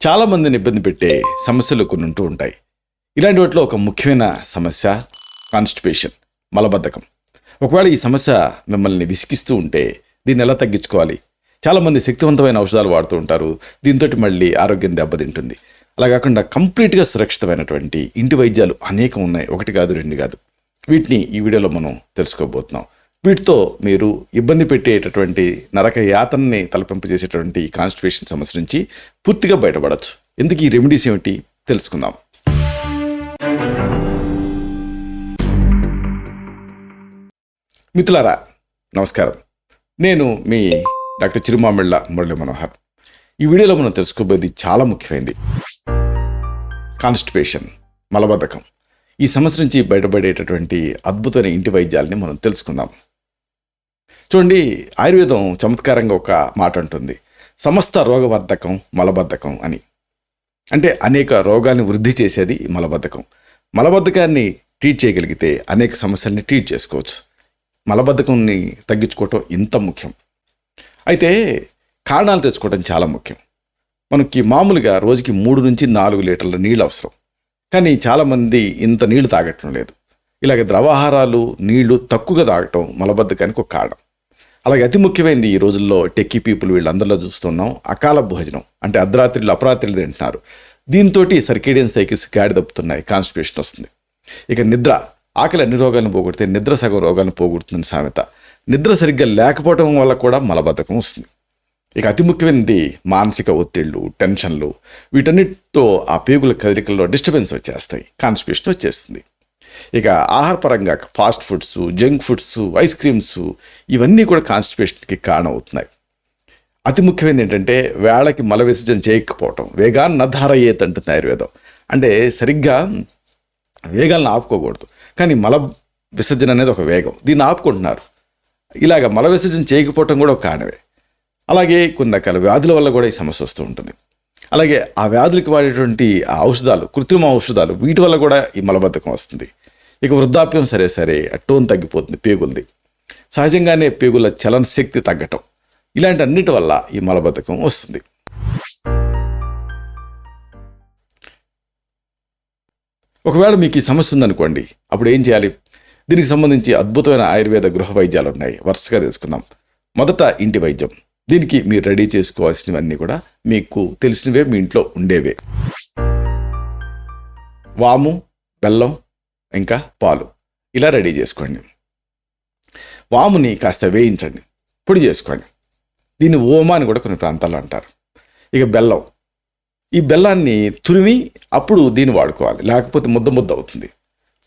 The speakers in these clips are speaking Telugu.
చాలామందిని ఇబ్బంది పెట్టే సమస్యలు కొన్ని ఉంటూ ఉంటాయి. ఇలాంటి వాటిలో ఒక ముఖ్యమైన సమస్య కాన్స్టిపేషన్, మలబద్ధకం. ఒకవేళ ఈ సమస్య మిమ్మల్ని విసిగిస్తూ ఉంటే దీన్ని ఎలా తగ్గించుకోవాలి? చాలామంది శక్తివంతమైన ఔషధాలు వాడుతూ ఉంటారు. దీంతో మళ్ళీ ఆరోగ్యం దెబ్బతింటుంది. అలా కాకుండా కంప్లీట్గా సురక్షితమైనటువంటి ఇంటి వైద్యాలు అనేకం ఉన్నాయి. ఒకటి కాదు, రెండు కాదు. వీటిని ఈ వీడియోలో మనం తెలుసుకోబోతున్నాం. వీటితో మీరు ఇబ్బంది పెట్టేటటువంటి నరక యాతనని తలపింపజేసేటువంటి కాన్స్టిపేషన్ సమస్య నుంచి పూర్తిగా బయటపడవచ్చు. ఎందుకు ఈ రెమెడీస్ ఏమిటి తెలుసుకుందాం. మిత్రులారా నమస్కారం. నేను మీ డాక్టర్ చిరుమామిళ్ళ మురళీ మనోహర్. ఈ వీడియోలో మనం తెలుసుకోబోయేది చాలా ముఖ్యమైనది. కాన్స్టిపేషన్, మలబద్ధకం. ఈ సమస్య నుంచి బయటపడేటటువంటి అద్భుతమైన ఇంటి వైద్యాలని మనం తెలుసుకుందాం. చూడండి, ఆయుర్వేదం చమత్కారంగా ఒక మాట అంటుంది, సమస్త రోగవర్ధకం మలబద్ధకం అని. అంటే అనేక రోగాల్ని వృద్ధి చేసేది మలబద్ధకం. మలబద్ధకాన్ని ట్రీట్ చేయగలిగితే అనేక సమస్యల్ని ట్రీట్ చేసుకోవచ్చు. మలబద్ధకాన్ని తగ్గించుకోవటం ఇంత ముఖ్యం. అయితే కారణాలు తెచ్చుకోవడం చాలా ముఖ్యం. మనకి మామూలుగా రోజుకి 3 నుంచి 4 లీటర్ల నీళ్ళు అవసరం. కానీ చాలామంది ఇంత నీళ్లు తాగటం లేదు. ఇలాగ ద్రవాహారాలు, నీళ్లు తక్కువగా తాగటం మలబద్ధకానికి ఒక కారణం. అలాగే అతి ముఖ్యమైనది ఈ రోజుల్లో టెక్కీ పీపుల్ వీళ్ళందరిలో చూస్తున్నాం, అకాల భోజనం. అంటే అర్ధరాత్రులు అపరాత్రులు తింటున్నారు. దీంతో సర్కేడియన్ సైకిల్స్ గాడి తప్పుతున్నాయి, కాన్స్టిపేషన్ వస్తుంది. ఇక నిద్ర, ఆకలి అన్ని రోగాలను పోగొడితే నిద్ర సగం రోగాలను పోగొడుతుంది సామెత. నిద్ర సరిగ్గా లేకపోవడం వల్ల కూడా మలబద్ధకం వస్తుంది. ఇక అతి ముఖ్యమైనది మానసిక ఒత్తిళ్లు, టెన్షన్లు. వీటన్నిటితో ఆ పేగుల కదలికల్లో డిస్టర్బెన్స్ వచ్చేస్తాయి, కాన్స్టిపేషన్ వచ్చేస్తుంది. ఇక ఆహారపరంగా fast foods, junk foods, ice creams, ఇవన్నీ కూడా కాన్స్టిపేషన్కి కారణం అవుతున్నాయి. అతి ముఖ్యమైనది ఏంటంటే వేళకి మల విసర్జన చేయకపోవటం. వేగాన్ని నధారయేత్ అంటుంది ఆయుర్వేదం. అంటే సరిగ్గా వేగాలను ఆపుకోకూడదు, కానీ మల విసర్జన అనేది ఒక వేగం, దీన్ని ఆపుకుంటున్నారు. ఇలాగ మల విసర్జన చేయకపోవటం కూడా ఒక కారణమే. అలాగే కొన్ని రకాల వ్యాధుల వల్ల కూడా ఈ సమస్య వస్తూ ఉంటుంది. అలాగే ఆ వ్యాధులకి వాడేటువంటి ఆ ఔషధాలు, కృత్రిమ ఔషధాలు, వీటి వల్ల కూడా ఈ మలబద్ధకం వస్తుంది. ఇక వృద్ధాప్యం సరే టోన్ తగ్గిపోతుంది పేగులది. సహజంగానే పేగుల చలన శక్తి తగ్గటం, ఇలాంటి అన్నిటి వల్ల ఈ మలబద్ధకం వస్తుంది. ఒకవేళ మీకు ఈ సమస్య ఉందనుకోండి, అప్పుడు ఏం చేయాలి? దీనికి సంబంధించి అద్భుతమైన ఆయుర్వేద గృహ వైద్యాలు ఉన్నాయి, వరుసగా తెలుసుకుందాం. మొదట ఇంటి వైద్యం. దీనికి మీరు రెడీ చేసుకోవాల్సినవన్నీ కూడా మీకు తెలిసినవే, మీ ఇంట్లో ఉండేవే. వాము, బెల్లం, ఇంకా పాలు ఇలా రెడీ చేసుకోండి. వాముని కాస్త వేయించండి, పొడి చేసుకోండి. దీన్ని ఓమా అని కూడా కొన్ని ప్రాంతాల్లో అంటారు. ఇక బెల్లం, ఈ బెల్లాన్ని తురిమి అప్పుడు దీన్ని వాడుకోవాలి, లేకపోతే ముద్ద అవుతుంది.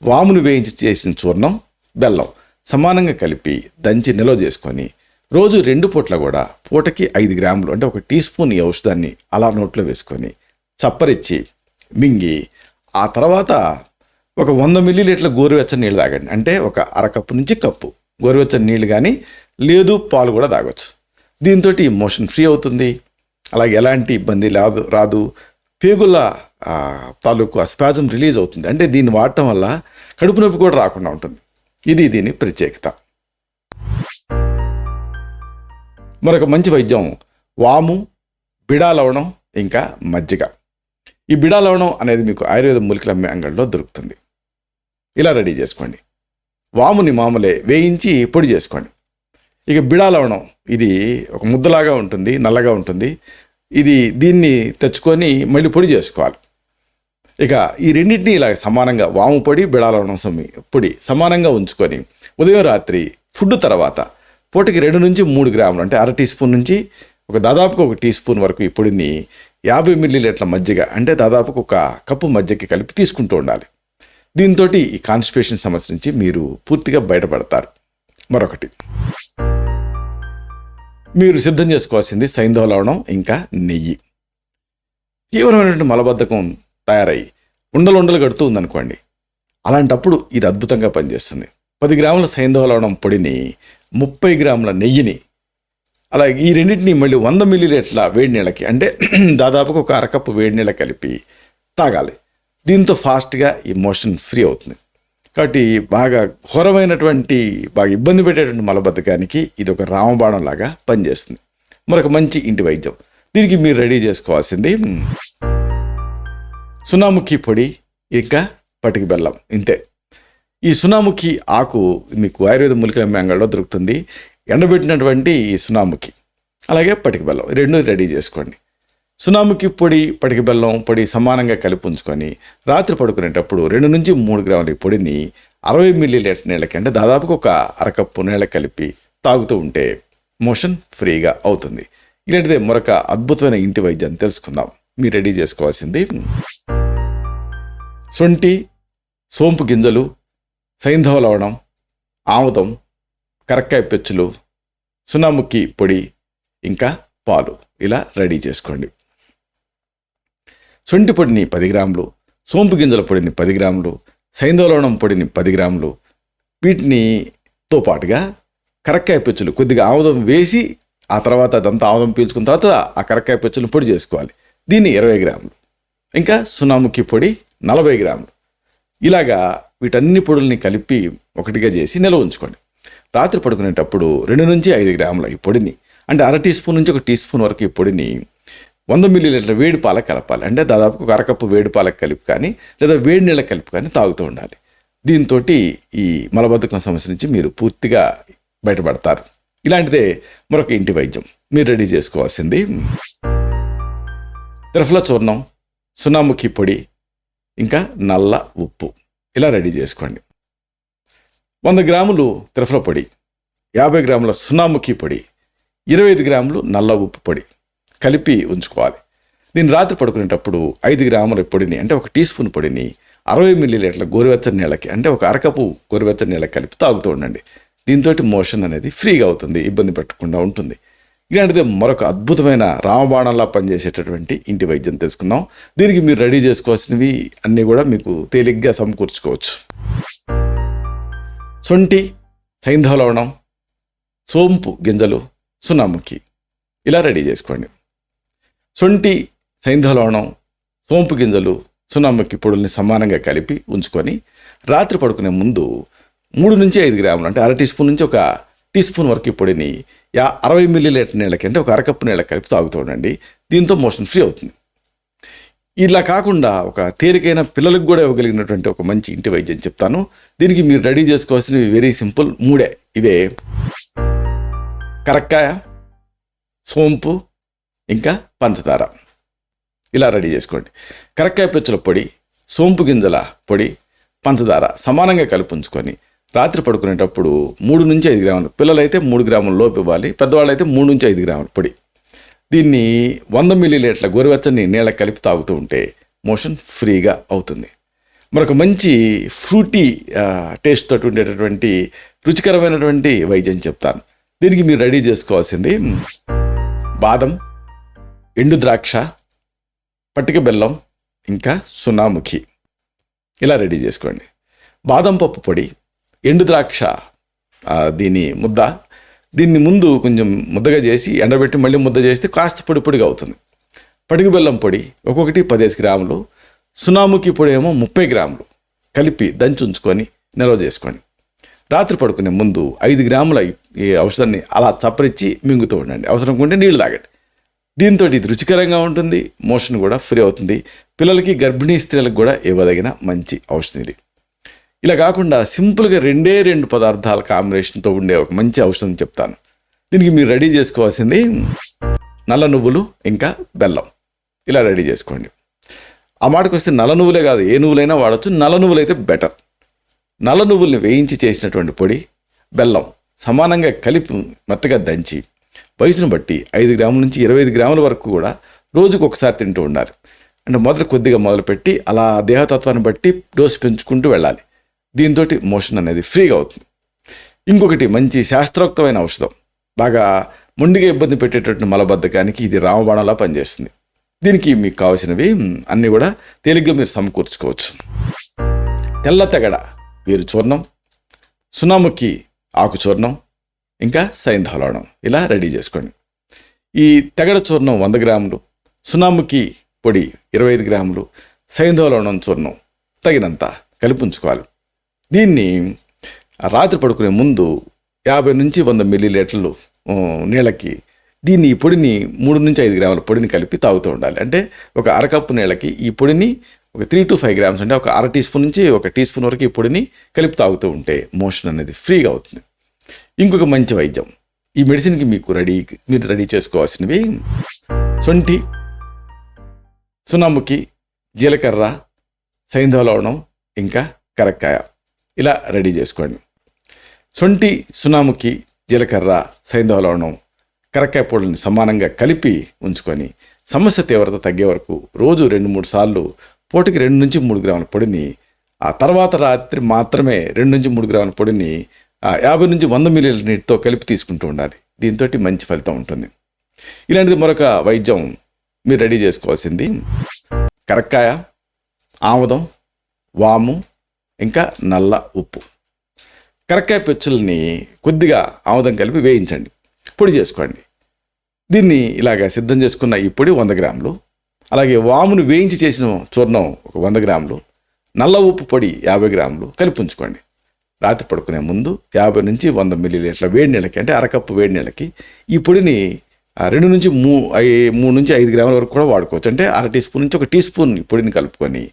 వాముని వేయించి చేసిన చూర్ణం, బెల్లం సమానంగా కలిపి దంచి నిల్వ చేసుకొని రోజు 2 పూట్ల కూడా పూటకి 5 గ్రాములు, అంటే 1 టీ స్పూన్ ఈ ఔషధాన్ని అలా నోట్లో వేసుకొని చప్పరిచ్చి మింగి ఆ తర్వాత ఒక 100 మిల్లీలీటర్ల గోరువెచ్చని నీళ్ళు తాగండి. అంటే ఒక అరకప్పు నుంచి కప్పు గోరువెచ్చని నీళ్ళు, కానీ లేదు పాలు కూడా తాగొచ్చు. దీంతో మోషన్ ఫ్రీ అవుతుంది. అలాగే ఎలాంటి ఇబ్బంది రాదు. పేగుల తాలూకు స్పాజం రిలీజ్ అవుతుంది. అంటే దీన్ని వాడటం వల్ల కడుపు నొప్పి కూడా రాకుండా ఉంటుంది. ఇది దీని ప్రత్యేకత. మరొక మంచి వైద్యం వాము, బిడా లవణం, ఇంకా మజ్జిగ. ఈ బిడా లవణం అనేది మీకు ఆయుర్వేద మూలికల అమ్మే అంగడిలో దొరుకుతుంది. ఇలా రెడీ చేసుకోండి. వాముని మామూలే వేయించి పొడి చేసుకోండి. ఇక బిడా లవణం, ఇది ఒక ముద్దలాగా ఉంటుంది, నల్లగా ఉంటుంది. దీన్ని తెచ్చుకొని మళ్ళీ పొడి చేసుకోవాలి. ఇక ఈ రెండింటినీ ఇలా సమానంగా వాము పొడి, బిడా లవణం పొడి సమానంగా ఉంచుకొని ఉదయం రాత్రి ఫుడ్ తర్వాత పూటకి 2 నుంచి 3 గ్రాములు, అంటే అర టీ స్పూన్ నుంచి దాదాపుగా 1 టీ స్పూన్ వరకు ఈ పొడిని 50 మిల్లీలీటర్ల మజ్జిగ, అంటే దాదాపుగా 1 కప్పు మజ్జిగకి కలిపి తీసుకుంటూ ఉండాలి. దీంతో ఈ కాన్స్టిపేషన్ సమస్య నుంచి మీరు పూర్తిగా బయటపడతారు. మరొకటి మీరు సిద్ధం చేసుకోవాల్సింది సైంధవ లవణం, ఇంకా నెయ్యి. తీవ్రమైనటువంటి మలబద్ధకం తయారయ్యి ఉండలు కడుతూ ఉందనుకోండి, అలాంటప్పుడు ఇది అద్భుతంగా పనిచేస్తుంది. 10 గ్రాముల సైంధవ లవణం పొడిని, 30 గ్రాముల నెయ్యిని, అలాగే ఈ రెండింటిని మళ్ళీ 100 మిల్లీలీటర్ల వేడి నీళ్ళకి, అంటే దాదాపుగా 1 అరకప్పు వేడి నీళ్ళ కలిపి తాగాలి. దీంతో ఫాస్ట్గా ఈ మోషన్ ఫ్రీ అవుతుంది. కాబట్టి బాగా ఘోరమైనటువంటి, బాగా ఇబ్బంది పెట్టేటువంటి మలబద్ధకానికి ఇది ఒక రామబాణం లాగా పనిచేస్తుంది. మరొక మంచి ఇంటి వైద్యం. దీనికి మీరు రెడీ చేసుకోవాల్సింది సునాముఖి పొడి, ఇంకా పటిక బెల్లం, ఇంతే. ఈ సునాముఖి ఆకు మీకు ఆయుర్వేద మూలికల అంగడిలో దొరుకుతుంది. ఎండబెట్టినటువంటి ఈ సునాముఖి అలాగే పటిక బెల్లం రెండు రెడీ చేసుకోండి. సునాముఖి పొడి, పటిక బెల్లం పొడి సమానంగా కలిపి ఉంచుకొని రాత్రి పడుకునేటప్పుడు 2 నుంచి 3 గ్రాముల ఈ పొడిని 60 మిల్లీలీటర్ నీళ్ళకి, అంటే దాదాపుగా ఒక అరకప్పు నీళ్ళకి కలిపి తాగుతూ ఉంటే మోషన్ ఫ్రీగా అవుతుంది. ఇలాంటిదే మరొక అద్భుతమైన ఇంటి వైద్యాన్ని తెలుసుకుందాం. మీరు రెడీ చేసుకోవాల్సింది శొంఠి, సోంపు గింజలు, సైంధవ లవణం, ఆముదం, కరక్కాయ పెచ్చులు, సునాముఖి పొడి, ఇంకా పాలు. ఇలా రెడీ చేసుకోండి. శొంఠి పొడిని 10 గ్రాములు, సోంపు గింజల పొడిని 10 గ్రాములు, సైంధవ లవణం పొడిని 10 గ్రాములు, వీటినితో పాటుగా కరక్కాయ పెచ్చులు కొద్దిగా ఆముదం వేసి ఆ తర్వాత అదంతా ఆముదం పీల్చుకున్న తర్వాత ఆ కరక్కాయ పెచ్చులను పొడి చేసుకోవాలి. దీన్ని 20 గ్రాములు, ఇంకా సునాముఖి పొడి 40 గ్రాములు. ఇలాగా వీటన్ని పొడుల్ని కలిపి ఒకటిగా చేసి నిల్వ ఉంచుకోండి. రాత్రి పడుకునేటప్పుడు 2 నుంచి 5 గ్రాముల ఈ పొడిని, అంటే అర టీ స్పూన్ నుంచి 1 టీ స్పూన్ వరకు ఈ పొడిని 100 మిల్లీలీటర్ల వేడి పాలకు కలపాలి. అంటే దాదాపు ఒక అరకప్పు వేడి పాలకు కలిపి కానీ లేదా వేడి నీళ్ళకి కలిపి కానీ తాగుతూ ఉండాలి. దీంతో ఈ మలబద్ధకం సమస్య నుంచి మీరు పూర్తిగా బయటపడతారు. ఇలాంటిదే మరొక ఇంటి వైద్యం మీరు రెడీ చేసుకోవాల్సింది త్రిఫల చూర్ణం, సునాముఖి పొడి, ఇంకా నల్ల ఉప్పు. ఇలా రెడీ చేసుకోండి. 100 గ్రాములు త్రిఫల పొడి, 50 గ్రాముల సునాముఖి పొడి, 25 గ్రాములు నల్ల ఉప్పు పొడి కలిపి ఉంచుకోవాలి. దీన్ని రాత్రి పడుకునేటప్పుడు 5 గ్రాముల పొడిని, అంటే 1 టీ స్పూన్ పొడిని 60 మిల్లీలీటర్ల గోరువెచ్చని నీళ్ళకి, అంటే ఒక అరకపు గోరువెచ్చని నీళ్ళకి కలిపి తాగుతూ ఉండండి. దీంతో మోషన్ అనేది ఫ్రీగా అవుతుంది, ఇబ్బంది పెట్టకుండా ఉంటుంది. ఇలాంటిదే మరొక అద్భుతమైన రామబాణంలా పనిచేసేటటువంటి ఇంటి వైద్యం తెలుసుకుందాం. దీనికి మీరు రెడీ చేసుకోవాల్సినవి అన్నీ కూడా మీకు తేలిగ్గా సమకూర్చుకోవచ్చు. శొంఠి, సైంధవ లవణం, సోంపు గింజలు, సునాముఖి. ఇలా రెడీ చేసుకోండి. శొంఠి, సైంధవ లవణం, సోంపు గింజలు, సునాముఖి పొడుల్ని సమానంగా కలిపి ఉంచుకొని రాత్రి పడుకునే ముందు 3 నుంచి 5 గ్రాములు, అంటే అర టీ స్పూన్ నుంచి 1 టీ స్పూన్ వరకు ఈ పొడిని 60 మిల్లీలీటర్ నీళ్ళకి, అంటే ఒక అరకప్పు నీళ్ళకి కలిపి తాగుతూ ఉండండి. దీంతో మోషన్ ఫ్రీ అవుతుంది. ఇలా కాకుండా ఒక తేలికైన పిల్లలకు కూడా ఇవ్వగలిగినటువంటి ఒక మంచి ఇంటి వైద్యం చెప్తాను. దీనికి మీరు రెడీ చేసుకోవాల్సినవి వెరీ సింపుల్ 3. ఇవే: కరక్కాయ, సోంపు, ఇంకా పంచదార. ఇలా రెడీ చేసుకోండి. కరక్కాయ పెచ్చుల పొడి, సోంపు గింజల పొడి, పంచదార సమానంగా కలిపి ఉంచుకొని రాత్రి పడుకునేటప్పుడు 3 నుంచి 5 గ్రాములు, పిల్లలైతే 3 గ్రాముల లోపు ఇవ్వాలి, పెద్దవాళ్ళైతే 3 నుంచి 5 గ్రాముల పొడి. దీన్ని 100 మిల్లీలీటర్ల గోరువెచ్చని నీళ్ళకి కలిపి తాగుతూ ఉంటే మోషన్ ఫ్రీగా అవుతుంది. మరొక మంచి ఫ్రూటీ టేస్ట్ తోటి ఉండేటటువంటి రుచికరమైనటువంటి వైద్యం చెప్తాను. దీనికి మీరు రెడీ చేసుకోవాల్సింది బాదం, ఎండు ద్రాక్ష, పటిక బెల్లం, ఇంకా సునాముఖి. ఇలా రెడీ చేసుకోండి. బాదం పప్పు పొడి, ఎండు ద్రాక్ష దీన్ని ముందు కొంచెం ముద్దగా చేసి ఎండబెట్టి మళ్ళీ ముద్ద చేస్తే కాస్త పొడి పొడిగా అవుతుంది. పటిక బెల్లం పొడి ఒక్కొక్కటి 15 గ్రాములు, సునాముఖి పొడి ఏమో 30 గ్రాములు కలిపి దంచి ఉంచుకొని నిల్వ చేసుకోండి. రాత్రి పడుకునే ముందు 5 గ్రాముల ఈ ఔషధాన్ని అలా చప్పరిచ్చి మింగుతూ ఉండండి. అవసరం ఉంటే నీళ్లు తాగండి. దీంతో ఇది రుచికరంగా ఉంటుంది, మోషన్ కూడా ఫ్రీ అవుతుంది. పిల్లలకి, గర్భిణీ స్త్రీలకు కూడా ఇవ్వదగిన మంచి ఔషధం ఇది. ఇలా కాకుండా సింపుల్గా 2 పదార్థాల కాంబినేషన్తో ఉండే ఒక మంచి ఔషధం చెప్తాను. దీనికి మీరు రెడీ చేసుకోవాల్సింది నల్ల నువ్వులు, ఇంకా బెల్లం. ఇలా రెడీ చేసుకోండి. ఆ మాటకు వస్తే నల్ల నువ్వులే కాదు, ఏ నువ్వులైనా వాడచ్చు. నల్ల నువ్వులు అయితే బెటర్. నల్ల నువ్వుల్ని వేయించి చేసినటువంటి పొడి, బెల్లం సమానంగా కలిపి మెత్తగా దంచి వయసును బట్టి 5 గ్రాముల నుంచి 25 గ్రాముల వరకు కూడా రోజుకు ఒకసారి తింటూ ఉండాలి. అంటే కొద్దిగా మొదలుపెట్టి అలా దేహతత్వాన్ని బట్టి డోసు పెంచుకుంటూ వెళ్ళాలి. దీంతో మోషన్ అనేది ఫ్రీగా అవుతుంది. ఇంకొకటి మంచి శాస్త్రోక్తమైన ఔషధం, బాగా మొండిగా ఇబ్బంది పెట్టేటటువంటి మలబద్ధకానికి ఇది రామబాణంలా పనిచేస్తుంది. దీనికి మీకు కావాల్సినవి అన్నీ కూడా తేలిగ్గా మీరు సమకూర్చుకోవచ్చు. తెల్ల తెగడ వేరు చూర్ణం, సునాముఖి ఆకు చూర్ణం, ఇంకా సైంధవ లవణం. ఇలా రెడీ చేసుకోండి. ఈ తెగడ చూర్ణం 100 గ్రాములు, సునాముఖి పొడి 25 గ్రాములు, సైంధవ లవణం చూర్ణం తగినంత కలిపి ఉంచుకోవాలి. దీన్ని రాత్రి పడుకునే ముందు 50 నుంచి 100 మిల్లీలీటర్లు నీళ్ళకి ఈ పొడిని 3 నుంచి 5 గ్రాముల పొడిని కలిపి తాగుతూ ఉండాలి. అంటే ఒక అరకప్పు నీళ్ళకి ఈ పొడిని ఒక 3 to 5 గ్రామ్స్ అంటే ఒక అర టీ స్పూన్ నుంచి ఒక టీ స్పూన్ వరకు ఈ పొడిని కలిపి తాగుతూ ఉంటే మోషన్ అనేది ఫ్రీగా అవుతుంది. ఇంకొక మంచి వైద్యం, ఈ మెడిసిన్కి మీరు రెడీ చేసుకోవాల్సినవి శొంఠి, సున్నముఖి, జీలకర్ర, సైంధవ లవణం, ఇంకా కరక్కాయ. ఇలా రెడీ చేసుకోండి. శొంఠి, సున్నముఖి, జీలకర్ర, సైంధవ లవణం, కరక్కాయ పొడిని సమానంగా కలిపి ఉంచుకొని సమస్య తీవ్రత తగ్గే వరకు రోజు 2-3 సార్లు పూటకి 2 నుంచి 3 గ్రాముల పొడిని, ఆ తర్వాత రాత్రి మాత్రమే 2 నుంచి 3 గ్రాముల పొడిని 50 నుంచి 100 ml నీటితో కలిపి తీసుకుంటూ ఉండాలి. దీంతో మంచి ఫలితం ఉంటుంది. ఇలాంటిది మరొక వైద్యం మీరు రెడీ చేసుకోవాల్సింది కరక్కాయ, ఆముదం, వాము, ఇంకా నల్ల ఉప్పు. కరక్కాయ పెచ్చుల్ని కొద్దిగా ఆముదం కలిపి వేయించండి, పొడి చేసుకోండి. దీన్ని ఇలాగ సిద్ధం చేసుకున్న ఈ పొడి 100 గ్రాములు, అలాగే వామును వేయించి చేసిన చూర్ణం ఒక 100 గ్రాములు, నల్ల ఉప్పు పొడి 50 గ్రాములు కలిపి ఉంచుకోండి. రాత్రి పడుకునే ముందు 50 నుంచి 100 ml వేడి నీళ్ళకి, అంటే అరకప్పు వేడి నీళ్ళకి ఈ పొడిని 2 నుంచి 3 నుంచి 5 గ్రాముల వరకు కూడా వాడుకోవచ్చు. అంటే అర టీ స్పూన్ నుంచి ఒక టీ స్పూన్ ఈ పొడిని కలుపుకొని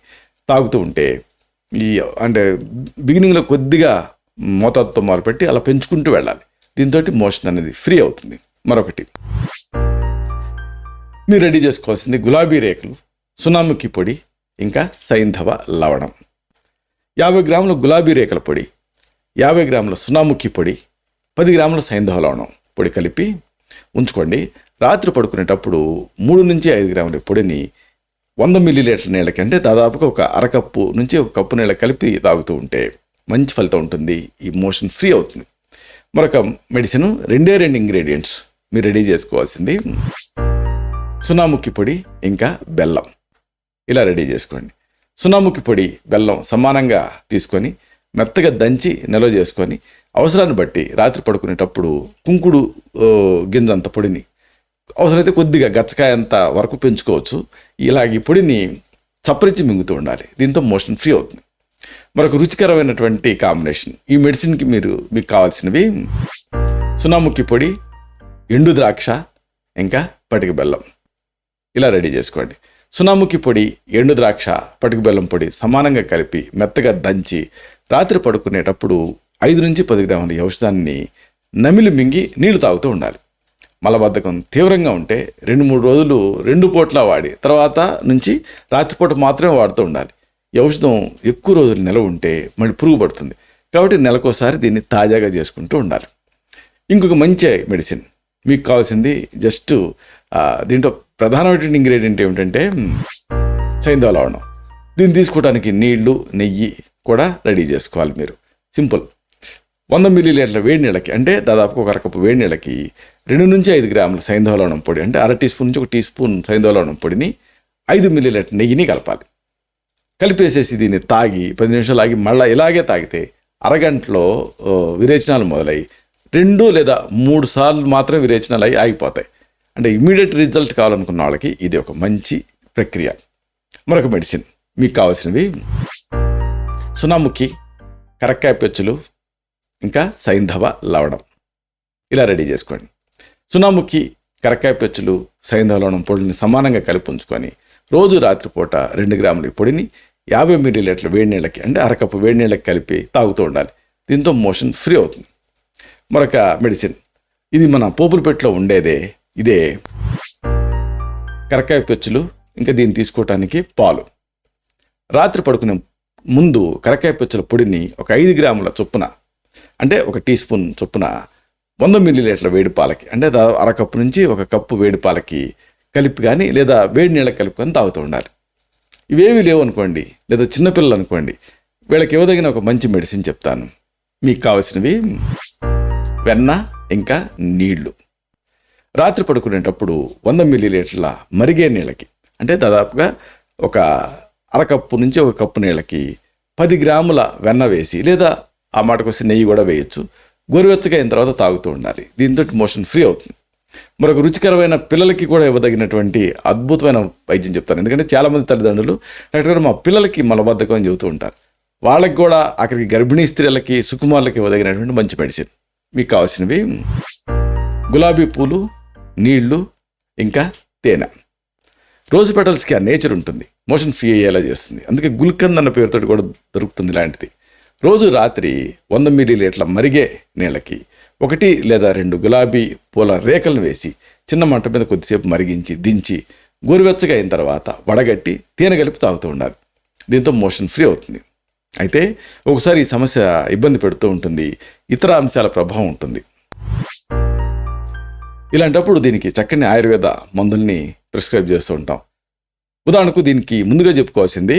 తాగుతూ ఉంటే అంటే బిగినింగ్లో కొద్దిగా మోతాదుతో మొదలుపెట్టి అలా పెంచుకుంటూ వెళ్ళాలి. దీంతో మోషన్ అనేది ఫ్రీ అవుతుంది. మరొకటి మీరు రెడీ చేసుకోవాల్సింది గులాబీ రేకులు, సున్నముఖి పొడి, ఇంకా సైంధవ లవణం. 50 గ్రాముల గులాబీ రేకుల పొడి, 50 గ్రాముల సున్నముఖి పొడి, 10 గ్రాముల సైంధవ లవణం పొడి కలిపి ఉంచుకోండి. రాత్రి పడుకునేటప్పుడు 3 నుంచి 5 గ్రాముల పొడిని 100 ml నీళ్ళకి, అంటే దాదాపుగా ఒక అరకప్పు నుంచి ఒక కప్పు నీళ్ళ కలిపి తాగుతూ ఉంటే మంచి ఫలితం ఉంటుంది. ఈ మోషన్ ఫ్రీ అవుతుంది. మరొక మెడిసిన్ 2 ఇంగ్రీడియంట్స్ మీరు రెడీ చేసుకోవాల్సింది సున్నముఖి పొడి, ఇంకా బెల్లం. ఇలా రెడీ చేసుకోండి. సున్నముఖి పొడి, బెల్లం సమానంగా తీసుకొని మెత్తగా దంచి నిల్వ చేసుకొని అవసరాన్ని బట్టి రాత్రి పడుకునేటప్పుడు కుంకుడు గింజంత పొడిని, అవసరమైతే కొద్దిగా గచ్చకాయ అంత వరకు పెంచుకోవచ్చు. ఇలాగ ఈ పొడిని చప్పరించి మింగుతూ ఉండాలి. దీంతో మోషన్ ఫ్రీ అవుతుంది. మరొక రుచికరమైనటువంటి కాంబినేషన్, ఈ మెడిసిన్కి మీకు కావాల్సినవి సున్నముఖి పొడి, ఎండు ద్రాక్ష, ఇంకా పటిక బెల్లం. ఇలా రెడీ చేసుకోండి. సున్నముఖి పొడి, ఎండు ద్రాక్ష, పటిక బెల్లం పొడి సమానంగా కలిపి మెత్తగా దంచి రాత్రి పడుకునేటప్పుడు 5 నుంచి 10 గ్రాముల ఈ ఔషధాన్ని నమిలి మింగి నీళ్లు తాగుతూ ఉండాలి. మలబద్ధకం తీవ్రంగా ఉంటే 2-3 రోజులు 2 పూట్ల వాడి తర్వాత నుంచి రాత్రిపూట మాత్రమే వాడుతూ ఉండాలి. ఈ ఔషధం ఎక్కువ రోజులు నిలవ ఉంటే మళ్ళీ పురుగు పడుతుంది. కాబట్టి నెలకోసారి దీన్ని తాజాగా చేసుకుంటూ ఉండాలి. ఇంకొక మంచి మెడిసిన్ మీకు కావాల్సింది జస్ట్ దీంట్లో ప్రధానమైన ఇంగ్రీడియంట్ ఏమిటంటే సైంధవ లవణం. దీన్ని తీసుకోవడానికి నీళ్లు, నెయ్యి కూడా రెడీ చేసుకోవాలి. మీరు సింపుల్ 100 ml వేడి నీళ్ళకి, అంటే దాదాపు ఒక అరకప్పు వేడి నీళ్ళకి 2 నుంచి 5 గ్రాముల సైంధవ లవణం పొడి, అంటే అర టీ స్పూన్ నుంచి ఒక టీ స్పూన్ సైంధవ లవణం పొడిని 5 ml నెయ్యిని కలపాలి. కలిపేసేసి దీన్ని తాగి 10 నిమిషాలు ఆగి మళ్ళీ ఇలాగే తాగితే అరగంటలో విరేచనాలు మొదలై 2 లేదా 3 సార్లు మాత్రమే విరేచనాలు అయి ఆగిపోతాయి. అంటే ఇమీడియట్ రిజల్ట్ కావాలనుకున్న వాళ్ళకి ఇది ఒక మంచి ప్రక్రియ. మరొక మెడిసిన్ మీకు కావాల్సినవి సున్నముఖి, కరక్కాయ పెచ్చులు, ఇంకా సైంధవ లవణం. ఇలా రెడీ చేసుకోండి. సున్నముఖి, కరక్కాయ పెచ్చులు, సైంధవ లవణం పొడిని సమానంగా కలిపి ఉంచుకొని రోజు రాత్రిపూట 2 గ్రాముల పొడిని 50 ml వేడి నీళ్ళకి, అంటే అరకప్పు వేడి నీళ్ళకి కలిపి తాగుతూ ఉండాలి. దీంతో మోషన్ ఫ్రీ అవుతుంది. మరొక మెడిసిన్, ఇది మన పోపులపెట్టులో ఉండేదే, ఇదే కరక్కాయ పెచ్చులు, ఇంకా దీన్ని తీసుకోవటానికి పాలు. రాత్రి పడుకునే ముందు కరక్కాయ పెచ్చుల పొడిని ఒక 5 గ్రాముల చొప్పున, అంటే ఒక టీ స్పూన్ చొప్పున 100 ml వేడి పాలకి, అంటే అరకప్పు నుంచి ఒక కప్పు వేడి పాలకి కలిపి కానీ లేదా వేడి నీళ్ళకి కలుపుకొని తాగుతూ ఉండాలి. ఇవేవి లేవు అనుకోండి, లేదా చిన్నపిల్లలు అనుకోండి, వీళ్ళకి ఇవ్వదగిన ఒక మంచి మెడిసిన్ చెప్తాను. మీకు కావాల్సినవి వెన్న, ఇంకా నీళ్లు. రాత్రి పడుకునేటప్పుడు 100 ml మరిగే నీళ్ళకి, అంటే దాదాపుగా ఒక అరకప్పు నుంచి ఒక కప్పు నీళ్ళకి 10 గ్రాముల వెన్న వేసి, లేదా ఆ మాటకు వస్తే నెయ్యి కూడా వేయచ్చు, గోరువెచ్చగా అయిన తర్వాత తాగుతూ ఉండాలి. దీంతో మోషన్ ఫ్రీ అవుతుంది. మరొక రుచికరమైన పిల్లలకి కూడా ఇవ్వదగినటువంటి అద్భుతమైన వైద్యం చెప్తాను. ఎందుకంటే చాలామంది తల్లిదండ్రులు డాక్టర్ గారు మా పిల్లలకి మలబద్ధకం అని చెబుతూ ఉంటారు. వాళ్ళకి కూడా అక్కడికి గర్భిణీ స్త్రీలకి, సుకుమారులకి ఇవ్వదగినటువంటి మంచి మెడిసిన్. మీకు కావాల్సినవి గులాబీ పూలు, నీళ్లు, ఇంకా తేనె. రోజ్ పెటల్స్కి ఆ నేచర్ ఉంటుంది. మోషన్ ఫ్రీ అయ్యేలా చేస్తుంది. అందుకే గుల్కంద్ అన్న పేరుతో కూడా దొరుకుతుంది ఇలాంటిది. రోజు రాత్రి 100 మిల్లీలీటర్ల మరిగే నీళ్ళకి 1 లేదా 2 గులాబీ పూల రేకలను వేసి చిన్న మంట మీద కొద్దిసేపు మరిగించి దించి గోరువెచ్చగా అయిన తర్వాత వడగట్టి తేనె కలిపి తాగుతూ ఉండాలి. దీంతో మోషన్ ఫ్రీ అవుతుంది. అయితే ఒకసారి ఈ సమస్య ఇబ్బంది పెడుతూ ఉంటుంది, ఇతర అంశాల ప్రభావం ఉంటుంది. ఇలాంటప్పుడు దీనికి చక్కని ఆయుర్వేద మందుల్ని ప్రిస్క్రైబ్ చేస్తూ ఉంటాం. ఉదాహరణకు దీనికి ముందుగా చెప్పుకోవాల్సింది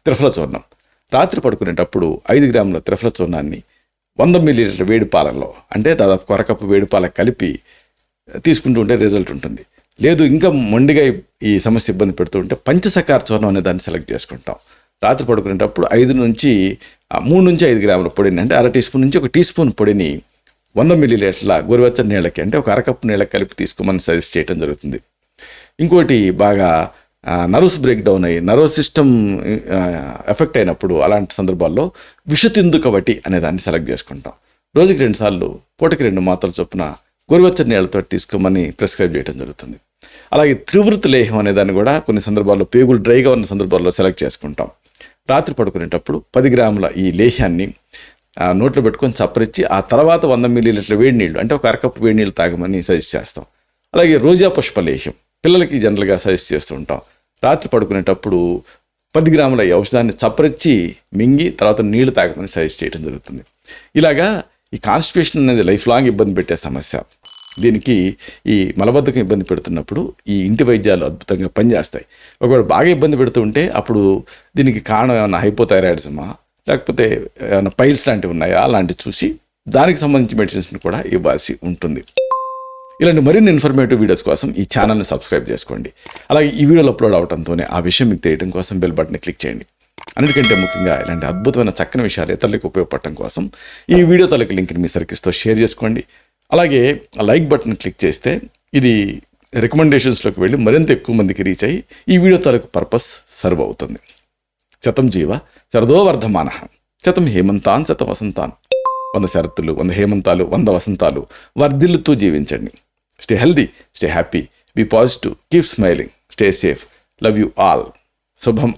త్రిఫల చూర్ణం. రాత్రి పడుకునేటప్పుడు 5 గ్రాముల త్రిఫల చూర్ణాన్ని 100 మిల్లీలీటర్ల వేడి పాలల్లో, అంటే దాదాపు 1 కప్పు వేడి పాలకు కలిపి తీసుకుంటూ ఉంటే రిజల్ట్ ఉంటుంది. లేదు ఇంకా మొండిగా ఈ సమస్య ఇబ్బంది పెడుతూ ఉంటే పంచసకార చూర్ణం అనే దాన్ని సెలెక్ట్ చేసుకుంటాం. రాత్రి పడుకునేటప్పుడు 3 నుంచి 5 గ్రాముల పొడిని, అంటే 1/2 టీ స్పూన్ నుంచి 1 టీ స్పూన్ పొడిని 100 మిల్లీలీటర్ల గోరువెచ్చని నీళ్ళకి, అంటే 1 కప్పు నీళ్ళకి కలిపి తీసుకోమని సజెస్ట్ చేయడం జరుగుతుంది. ఇంకోటి బాగా నర్వస్ బ్రేక్ డౌన్ అయ్యి నర్వస్ సిస్టమ్ ఎఫెక్ట్ అయినప్పుడు అలాంటి సందర్భాల్లో విషతిందుకవటి అనే దాన్ని సెలెక్ట్ చేసుకుంటాం. రోజుకి 2 సార్లు పూటకి 2 మాత్రల చొప్పున గోరువెచ్చని నీళ్ళతో తీసుకోమని ప్రిస్క్రైబ్ చేయడం జరుగుతుంది. అలాగే త్రివృత్తి లేహం అనే దాన్ని కూడా కొన్ని సందర్భాల్లో పేగులు డ్రైగా ఉన్న సందర్భాల్లో సెలెక్ట్ చేసుకుంటాం. రాత్రి పడుకునేటప్పుడు 10 గ్రాముల ఈ లేహ్యాన్ని నోట్లో పెట్టుకొని చప్పరించి ఆ తర్వాత 100 మిల్లీలీటర్ల వేడి నీళ్ళు, అంటే 1 అరకప్పు వేడి నీళ్ళు తాగమని సజెస్ట్ చేస్తాం. అలాగే రోజా పుష్ప లేహ్యం పిల్లలకి జనరల్గా సజెస్ట్ చేస్తూ ఉంటాం. రాత్రి పడుకునేటప్పుడు 10 గ్రాముల ఈ ఔషధాన్ని చప్పరించి మింగి తర్వాత నీళ్లు తాగమని సజెస్ట్ చేయడం జరుగుతుంది. ఇలాగా ఈ కాన్స్టిపేషన్ అనేది లైఫ్ లాంగ్ ఇబ్బంది పెట్టే సమస్య. దీనికి ఈ మలబద్ధకం ఇబ్బంది పెడుతున్నప్పుడు ఈ ఇంటి వైద్యాలు అద్భుతంగా పనిచేస్తాయి. ఒకవేళ బాగా ఇబ్బంది పెడుతూ ఉంటే అప్పుడు దీనికి కారణం ఏమైనా హైపోథైరాయిడిజమా, లేకపోతే ఏమైనా పైల్స్ లాంటివి ఉన్నాయా అలాంటివి చూసి దానికి సంబంధించి మెడిసిన్స్ని కూడా ఇవ్వాల్సి ఉంటుంది. ఇలాంటి మరిన్ని ఇన్ఫర్మేటివ్ వీడియోస్ కోసం ఈ ఛానల్ని సబ్స్క్రైబ్ చేసుకోండి. అలాగే ఈ వీడియోలు అప్లోడ్ అవడంతోనే ఆ విషయం మీకు తెలియడం కోసం బెల్ బటన్ని క్లిక్ చేయండి. అన్నిటికంటే ముఖ్యంగా ఇలాంటి అద్భుతమైన చక్కని విషయాలు ఇతరులకు ఉపయోగపడటం కోసం ఈ వీడియో తాలూకు లింక్ని మీ సర్కిల్స్తో షేర్ చేసుకోండి. అలాగే లైక్ బటన్ క్లిక్ చేస్తే ఇది రికమెండేషన్స్లోకి వెళ్ళి మరింత ఎక్కువ మందికి రీచ్ అయ్యి ఈ వీడియో తాలూకు పర్పస్ సర్వ్ అవుతుంది. శతం జీవ శరదో వర్ధమాన, శతం హేమంతాన్ శతం వసంతాన్. 100 శరత్తులు, 100 హేమంతాలు, 100 వసంతాలు వర్ధిల్లుతూ జీవించండి. Stay healthy, stay happy, be positive, keep smiling, stay safe, love you all. శుభం.